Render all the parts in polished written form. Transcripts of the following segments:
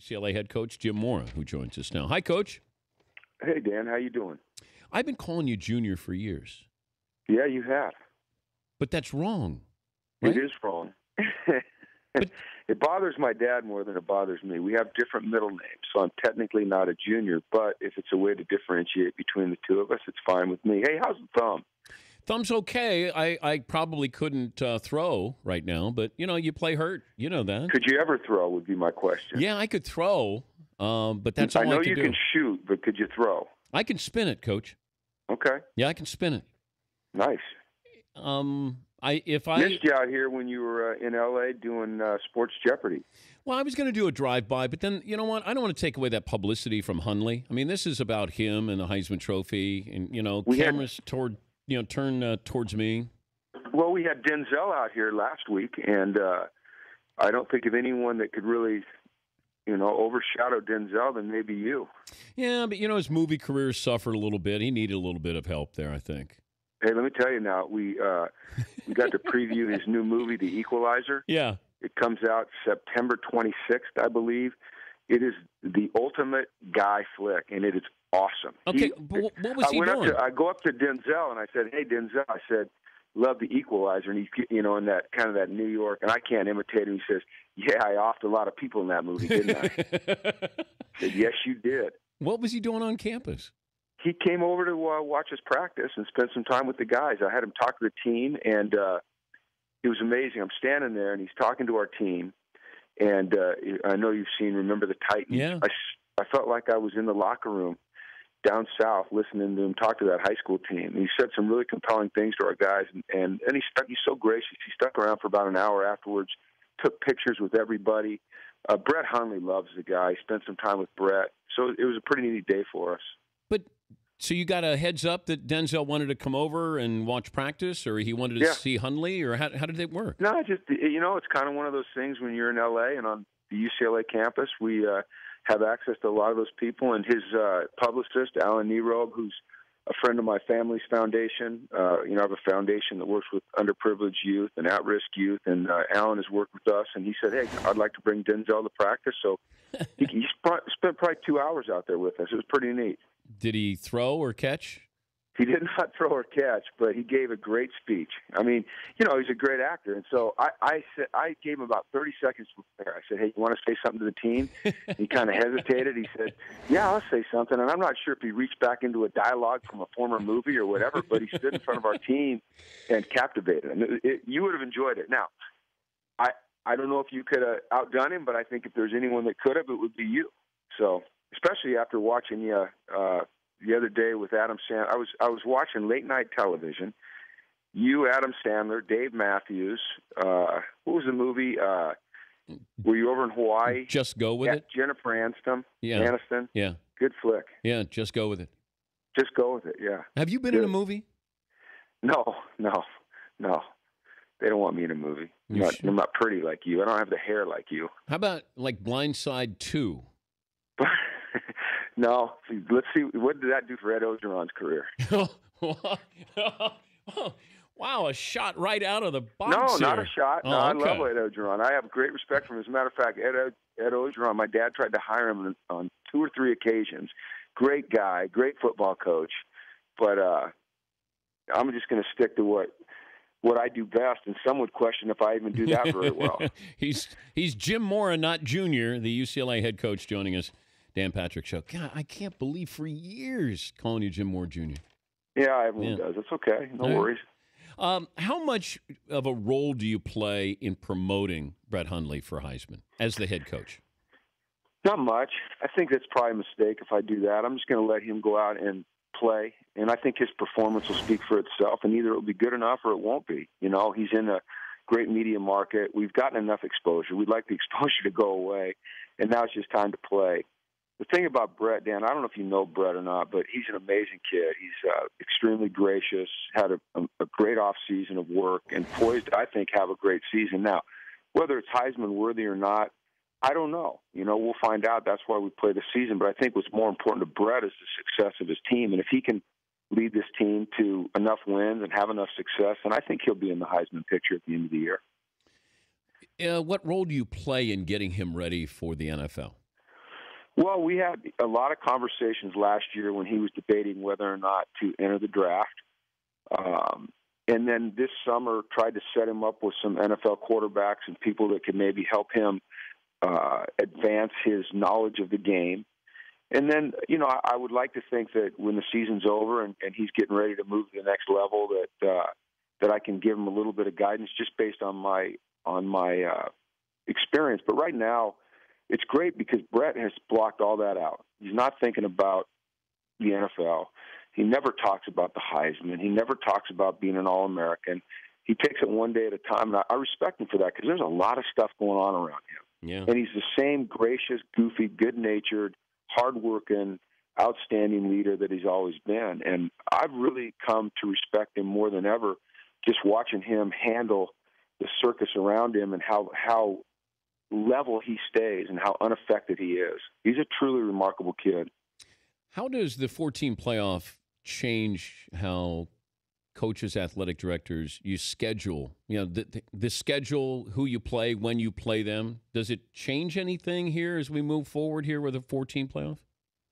UCLA head coach Jim Mora, who joins us now. Hi, Coach. Hey, Dan. How you doing? I've been calling you Junior for years. Yeah, you have. But that's wrong. Right? It is wrong. But it bothers my dad more than it bothers me. We have different middle names, so I'm technically not a junior, but if it's a way to differentiate between the two of us, it's fine with me. Hey, how's the thumb? Thumb's okay. I probably couldn't throw right now, but, you play hurt. You know that. Could you ever throw would be my question. Yeah, I could throw, but that's all I know can you do. can shoot, but could you throw? I can spin it, Coach. Okay. Yeah, I can spin it. Nice. If I missed you out here when you were in L.A. doing Sports Jeopardy. Well, I was going to do a drive-by, but then, you know what? I don't want to take away that publicity from Hundley. I mean, this is about him and the Heisman Trophy, and, cameras turn towards me. Well, we had Denzel out here last week, and I don't think of anyone that could really, overshadow Denzel than maybe you. Yeah, but, his movie career suffered a little bit. He needed a little bit of help there, I think. Hey, let me tell you now, we got to preview his new movie, The Equalizer. Yeah. It comes out September 26th, I believe. It is the ultimate guy flick, and it is awesome. Okay, but what was he doing? I go up to Denzel, and I said, hey, Denzel, I said, love The Equalizer. And he's, in that kind of that New York, and I can't imitate him. He says, yeah, I offed a lot of people in that movie, didn't I? I said, yes, you did. What was he doing on campus? He came over to watch us practice and spend some time with the guys. I had him talk to the team, and it was amazing. I'm standing there, and he's talking to our team, and I know you've seen Remember the Titans. Yeah. I felt like I was in the locker room down south listening to him talk to that high school team. And he said some really compelling things to our guys, and he's so gracious. He stuck around for about an hour afterwards, took pictures with everybody. Brett Hundley loves the guy. He spent some time with Brett. So it was a pretty neat day for us. But so you got a heads up that Denzel wanted to come over and watch practice, or he wanted to see Hundley, or how did it work? No, it's kind of one of those things when you're in L.A. and on the UCLA campus, we have access to a lot of those people. And his publicist, Alan Nerob, who's a friend of my family's foundation. I have a foundation that works with underprivileged youth and at-risk youth, and Alan has worked with us. And he said, hey, I'd like to bring Denzel to practice. So he spent probably 2 hours out there with us. It was pretty neat. Did he throw or catch? He did not throw or catch, but he gave a great speech. I mean, he's a great actor. And so I gave him about 30 seconds to prepare. I said, hey, you want to say something to the team? He kind of hesitated. He said, yeah, I'll say something. And I'm not sure if he reached back into a dialogue from a former movie or whatever, but he stood in front of our team and captivated him. You would have enjoyed it. Now, I don't know if you could have outdone him, but I think if there's anyone that could have, it would be you. So, especially after watching you the other day with Adam Sandler. I was watching late night television. You, Adam Sandler, Dave Matthews. What was the movie? Were you over in Hawaii? Just Go With It. Jennifer Aniston. Yeah. Aniston. Yeah. Good flick. Yeah. Just Go With It. Just Go With It. Yeah. Have you been in a movie? No. They don't want me in a movie. I'm not pretty like you. I don't have the hair like you. How about like Blindside 2? No. Let's see. What did that do for Ed Ogeron's career? Wow, a shot right out of the box. No, here. not a shot. No, okay. I love Ed Ogeron. I have great respect for him. As a matter of fact, Ed Ogeron, my dad tried to hire him on 2 or 3 occasions. Great guy, great football coach. But I'm just going to stick to what I do best, and some would question if I even do that very well. He's Jim Mora, not Junior, the UCLA head coach, joining us. Dan Patrick Show. God, I can't believe for years calling you Jim Moore Jr. Yeah, everyone does. It's okay. No worries. How much of a role do you play in promoting Brett Hundley for Heisman as the head coach? Not much. I think that's probably a mistake if I do that. I'm just going to let him go out and play, and I think his performance will speak for itself, and either it will be good enough or it won't be. He's in a great media market. We've gotten enough exposure. We'd like the exposure to go away, and now it's just time to play. The thing about Brett, Dan, I don't know if you know Brett or not, but he's an amazing kid. He's extremely gracious, had a great off-season of work, and poised, I think, have a great season. Now, whether it's Heisman worthy or not, I don't know. We'll find out. That's why we play the season. But I think what's more important to Brett is the success of his team. And if he can lead this team to enough wins and have enough success, then I think he'll be in the Heisman picture at the end of the year. What role do you play in getting him ready for the NFL? Well, we had a lot of conversations last year when he was debating whether or not to enter the draft. And then this summer tried to set him up with some NFL quarterbacks and people that could maybe help him advance his knowledge of the game. And then, I would like to think that when the season's over and he's getting ready to move to the next level, that I can give him a little bit of guidance just based on my experience. But right now, it's great because Brett has blocked all that out. He's not thinking about the NFL. He never talks about the Heisman. He never talks about being an All-American. He takes it one day at a time, and I respect him for that because there's a lot of stuff going on around him. Yeah. And he's the same gracious, goofy, good-natured, hardworking, outstanding leader that he's always been. And I've really come to respect him more than ever just watching him handle the circus around him and how level he stays and how unaffected he is. He's a truly remarkable kid. How does the 14 playoff change how coaches, athletic directors, you schedule, the schedule, who you play, when you play them? Does it change anything here as we move forward here with a 14 playoff?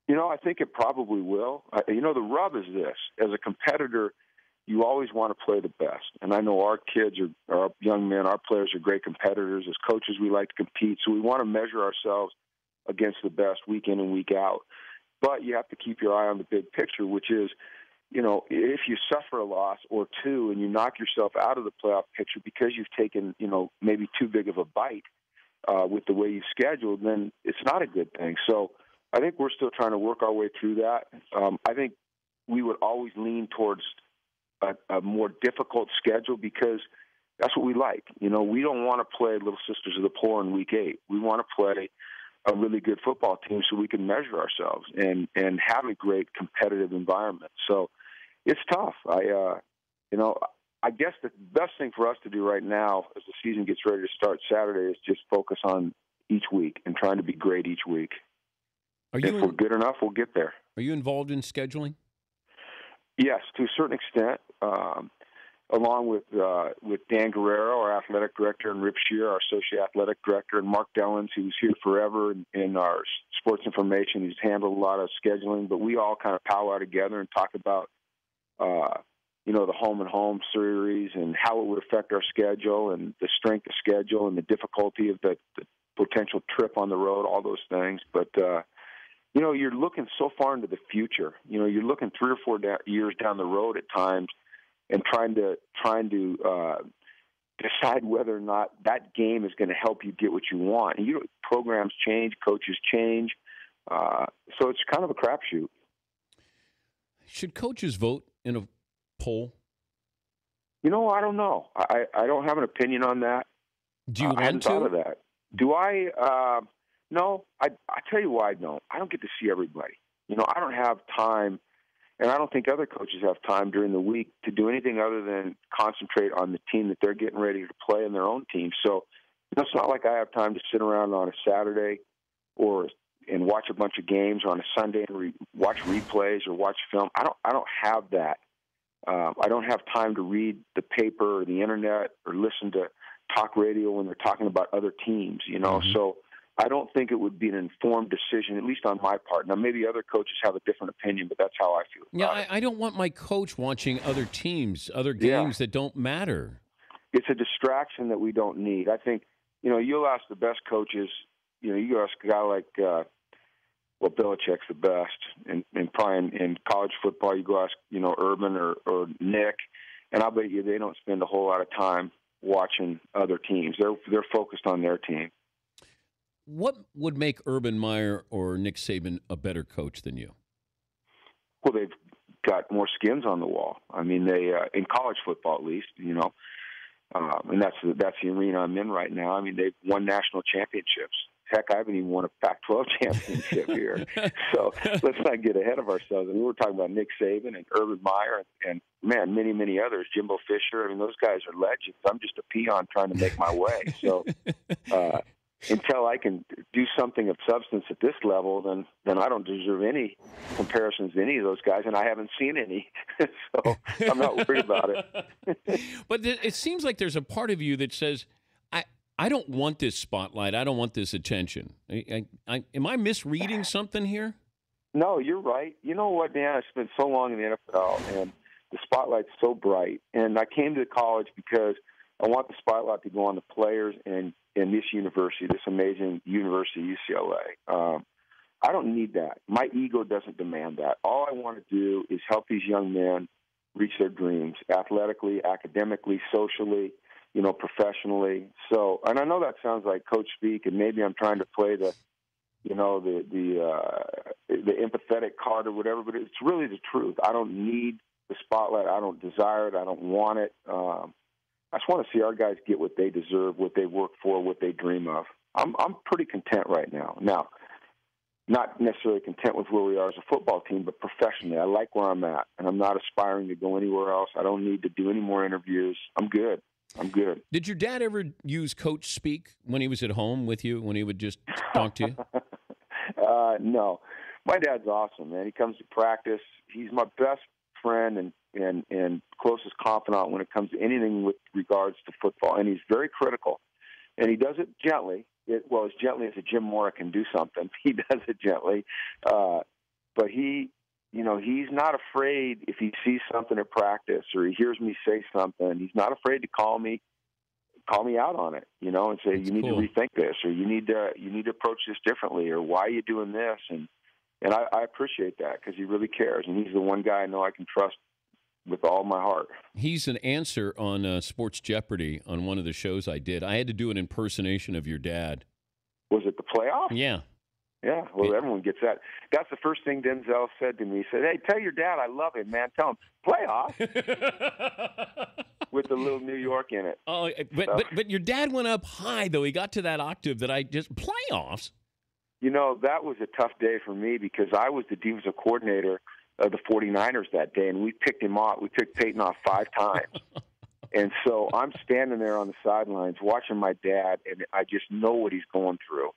I think it probably will. The rub is this. As a competitor, you always want to play the best. And I know our kids, our young men, our players are great competitors. As coaches, we like to compete. So we want to measure ourselves against the best week in and week out. But you have to keep your eye on the big picture, which is, if you suffer a loss or two and you knock yourself out of the playoff picture because you've taken, maybe too big of a bite with the way you scheduled, then it's not a good thing. So I think we're still trying to work our way through that. I think we would always lean towards a more difficult schedule because that's what we like. We don't want to play Little Sisters of the Poor in Week 8. We want to play a really good football team so we can measure ourselves and have a great competitive environment. So it's tough. I guess the best thing for us to do right now as the season gets ready to start Saturday is just focus on each week and trying to be great each week. If we're good enough, we'll get there. Are you involved in scheduling? Yes, to a certain extent, along with Dan Guerrero, our athletic director, and Rip Shear, our associate athletic director, and Mark Dellins, who's here forever in our sports information. He's handled a lot of scheduling, but we all kind of powwow together and talk about, the home and home series and how it would affect our schedule and the strength of schedule and the difficulty of the potential trip on the road, all those things. But, you're looking so far into the future. You're looking 3 or 4 years down the road at times and trying to decide whether or not that game is going to help you get what you want. And programs change, coaches change, so it's kind of a crapshoot. Should coaches vote in a poll? I don't know. I don't have an opinion on that. Do you want I hadn't to? thought of that. Do I? No. I tell you why I don't. I don't get to see everybody. I don't have time. And I don't think other coaches have time during the week to do anything other than concentrate on the team that they're getting ready to play in their own team. So it's not like I have time to sit around on a Saturday and watch a bunch of games, or on a Sunday and watch replays or watch film. I don't have that. I don't have time to read the paper or the internet or listen to talk radio when they're talking about other teams. Mm-hmm. So I don't think it would be an informed decision, at least on my part. Now, maybe other coaches have a different opinion, but that's how I feel. Yeah, I don't want my coach watching other teams, other games that don't matter. It's a distraction that we don't need. I think, you'll ask the best coaches, you ask a guy like, Belichick's the best, and probably in college football, you go ask, Urban or Nick, and I'll bet you they don't spend a whole lot of time watching other teams. They're focused on their team. What would make Urban Meyer or Nick Saban a better coach than you? Well, they've got more skins on the wall. I mean, they in college football at least, and that's the arena I'm in right now. I mean, they've won national championships. Heck, I haven't even won a Pac-12 championship here. So let's not get ahead of ourselves. I mean, we're talking about Nick Saban and Urban Meyer and many, many others, Jimbo Fisher. I mean, those guys are legends. I'm just a peon trying to make my way. So until I can do something of substance at this level, then I don't deserve any comparisons to any of those guys, and I haven't seen any. So I'm not worried about it. But it seems like there's a part of you that says, I don't want this spotlight. I don't want this attention. Am I misreading something here? No, you're right. You know what, Dan? I spent so long in the NFL, and the spotlight's so bright. And I came to college because I want the spotlight to go on the players and this university, this amazing university, UCLA. I don't need that. My ego doesn't demand that. All I want to do is help these young men reach their dreams, athletically, academically, socially, professionally. So, and I know that sounds like coach speak, and maybe I'm trying to play the empathetic card or whatever, but it's really the truth. I don't need the spotlight. I don't desire it. I don't want it. I just want to see our guys get what they deserve, what they work for, what they dream of. I'm pretty content right now. Now, not necessarily content with where we are as a football team, but professionally, I like where I'm at, and I'm not aspiring to go anywhere else. I don't need to do any more interviews. I'm good. Did your dad ever use coach speak when he was at home with you, when he would just talk to you? No. My dad's awesome, man. He comes to practice. He's my best friend and closest confidant when it comes to anything with regards to football, and he's very critical. And he does it gently. As gently as a Jim Mora can do something. He does it gently. But he's not afraid if he sees something at practice or he hears me say something. He's not afraid to call me out on it, and say, you need to rethink this, or you need to approach this differently, or why are you doing this? And I appreciate that because he really cares. And he's the one guy I know I can trust with all my heart. He's an answer on Sports Jeopardy on one of the shows I did. I had to do an impersonation of your dad. Was it the playoff? Yeah. Yeah, well, everyone gets that. That's the first thing Denzel said to me. He said, hey, tell your dad I love him, man. Tell him, playoff. With a little New York in it. Oh, but your dad went up high, though. He got to that octave that playoffs? That was a tough day for me because I was the defensive coordinator of the 49ers that day, and we picked him off. We picked Peyton off 5 times. And so I'm standing there on the sidelines watching my dad, and I just know what he's going through.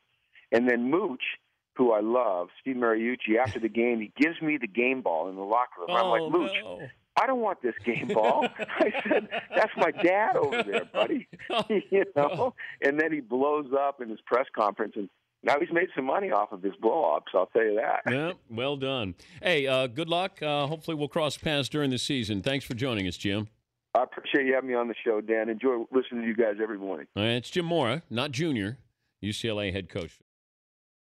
And then Mooch, who I love, Steve Mariucci, after the game, he gives me the game ball in the locker room. I'm like, Mooch, no. I don't want this game ball. I said, that's my dad over there, buddy. And then he blows up in his press conference, and now he's made some money off of his blow-up, so I'll tell you that. Yeah, well done. Hey, good luck. Hopefully we'll cross paths during the season. Thanks for joining us, Jim. I appreciate you having me on the show, Dan. Enjoy listening to you guys every morning. All right, it's Jim Mora, not Junior, UCLA head coach.